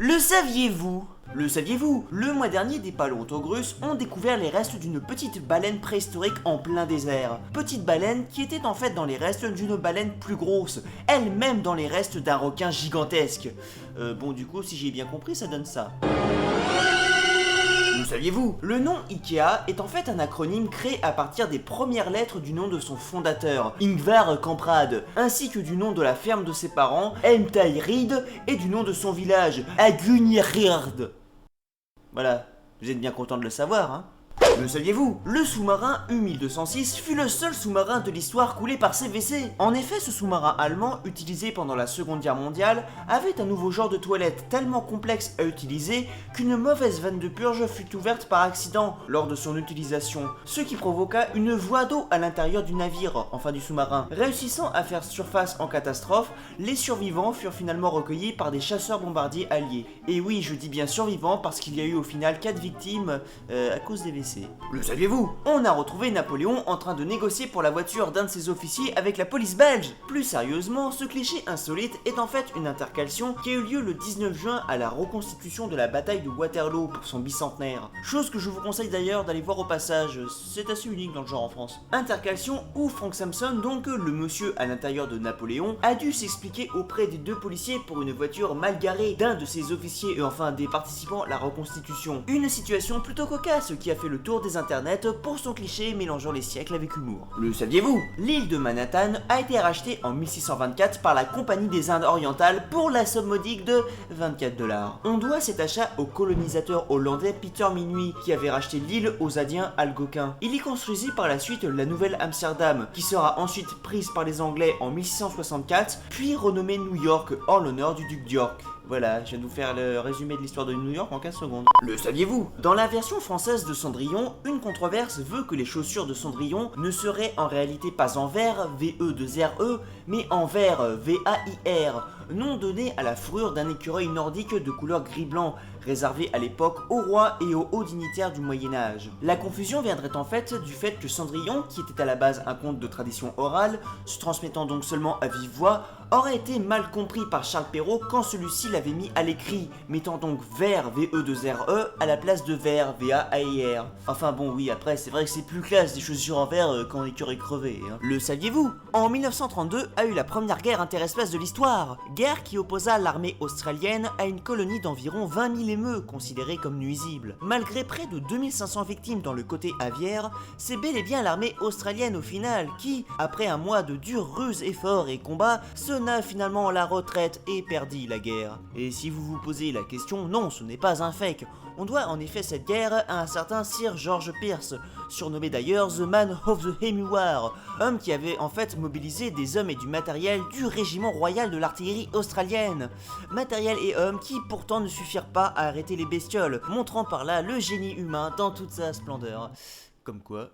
Le saviez-vous? Le saviez-vous? Le mois dernier, des paléontogrusses ont découvert les restes d'une petite baleine préhistorique en plein désert. Petite baleine qui était en fait dans les restes d'une baleine plus grosse, elle-même dans les restes d'un requin gigantesque. Bon, du coup, si j'ai bien compris, ça donne ça. Le saviez-vous? Le nom Ikea est en fait un acronyme créé à partir des premières lettres du nom de son fondateur, Ingvar Kamprad, ainsi que du nom de la ferme de ses parents, Helmteirid, et du nom de son village, Agunnaryd. Voilà, vous êtes bien content de le savoir, hein? Le saviez-vous? Le sous-marin U-1206 fut le seul sous-marin de l'histoire coulé par CVC. En effet, ce sous-marin allemand, utilisé pendant la Seconde Guerre mondiale, avait un nouveau genre de toilette tellement complexe à utiliser qu'une mauvaise vanne de purge fut ouverte par accident lors de son utilisation, ce qui provoqua une voie d'eau à l'intérieur du navire, enfin du sous-marin. Réussissant à faire surface en catastrophe, les survivants furent finalement recueillis par des chasseurs bombardiers alliés. Et oui, je dis bien survivants parce qu'il y a eu au final 4 victimes à cause des WC. Le saviez-vous? On a retrouvé Napoléon en train de négocier pour la voiture d'un de ses officiers avec la police belge. Plus sérieusement, ce cliché insolite est en fait une intercalation qui a eu lieu le 19 juin à la reconstitution de la bataille de Waterloo pour son bicentenaire. Chose que je vous conseille d'ailleurs d'aller voir au passage, c'est assez unique dans le genre en France. Intercalation où Frank Samson, donc le monsieur à l'intérieur de Napoléon, a dû s'expliquer auprès des deux policiers pour une voiture mal garée d'un de ses officiers et enfin des participants à la reconstitution. Une situation plutôt cocasse qui a fait le tour des internets pour son cliché mélangeant les siècles avec humour. Le saviez-vous? L'île de Manhattan a été rachetée en 1624 par la Compagnie des Indes orientales pour la somme modique de 24 $. On doit cet achat au colonisateur hollandais Peter Minuit qui avait racheté l'île aux Indiens algonquins. Il y construisit par la suite la Nouvelle Amsterdam qui sera ensuite prise par les Anglais en 1664 puis renommée New York en l'honneur du duc d'York. Voilà, je viens de vous faire le résumé de l'histoire de New York en 15 secondes. Le saviez-vous? Dans la version française de Cendrillon, une controverse veut que les chaussures de Cendrillon ne seraient en réalité pas en verre, VE2RE, mais en verre, VAIR, nom donné à la fourrure d'un écureuil nordique de couleur gris-blanc, réservé à l'époque aux rois et aux hauts dignitaires du Moyen-Âge. La confusion viendrait en fait du fait que Cendrillon, qui était à la base un conte de tradition orale, se transmettant donc seulement à vive voix, aurait été mal compris par Charles Perrault quand celui-ci l'avait mis à l'écrit, mettant donc verre VE2RE à la place de verre VAIR. Enfin bon oui, après c'est vrai que c'est plus classe des chaussures en verre quand l'écureuil est crevé. Hein. Le saviez-vous? En 1932 a eu la première guerre interespèce de l'histoire, guerre qui opposa l'armée australienne à une colonie d'environ 20 000 émeux considérés comme nuisibles. Malgré près de 2500 victimes dans le côté aviaire, c'est bel et bien l'armée australienne au final qui, après un mois de dures ruses, efforts et combats, sonna finalement la retraite et perdit la guerre. Et si vous vous posez la question, non, ce n'est pas un fake. On doit en effet cette guerre à un certain Sir George Pearce, surnommé d'ailleurs The Man of the Hemiwar, homme qui avait en fait mobilisé des hommes et du matériel du régiment royal de l'artillerie australienne. Matériel et hommes qui pourtant ne suffirent pas à arrêter les bestioles, montrant par là le génie humain dans toute sa splendeur. Comme quoi...